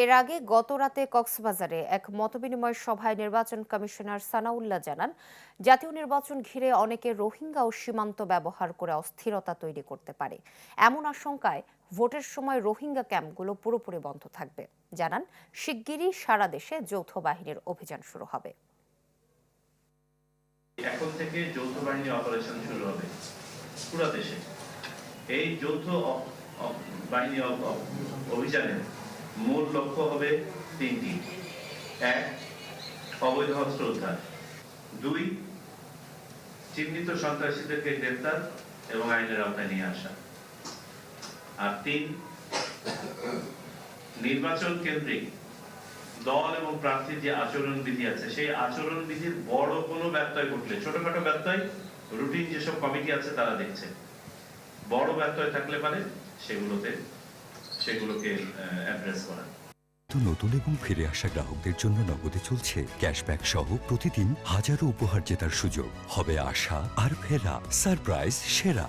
এর আগে গত রাতে কক্সবাজারে এক মতবিনিময় সভায় নির্বাচন কমিশনার সানাউল্লাহ জানান, জাতীয় নির্বাচন ঘিরে অনেকে রোহিঙ্গা ও সীমান্ত ব্যবহার করে অস্থিরতা তৈরি করতে পারে। এমন আশঙ্কায় ভোটের সময় রোহিঙ্গা ক্যাম্পগুলো পুরোপুরি বন্ধ থাকবে। জানান, শিগগিরই সারা দেশে যৌথ বাহিনীর অভিযান শুরু হবে। এখন থেকে যৌথ বাহিনী অপারেশন শুরু হবে পুরো দেশে। এই যৌথ বাহিনী অভিযানের মূল লক্ষ্য হবে তিনটি: এক, অবৈধ অস্ত্র উদ্ধার; দুই, চিহ্নিত সন্ত্রাসীদেরকে গ্রেফতার এবং আইনের আওতায় নিয়ে আসা; আর তিন, নির্বাচন কেন্দ্রিক দল এবং প্রার্থীর যে আচরণ বিধি আছে সেই আচরণ বিধির বড় কোনো ব্যত্যয় ঘটলে, ছোটখাটো ব্যত্যয় রুটিন যেসব কমিটি আছে তারা দেখছে, বড় ব্যত্যয় থাকলে পারে সেগুলোকে অ্যাড্রেস করা। নতুন এবং ফিরে আসা গ্রাহকদের জন্য নগদে চলছে ক্যাশব্যাক সহ প্রতিদিন হাজারো উপহার জেতার সুযোগ। হবে আশা আর ফেরা, সারপ্রাইজ সেরা।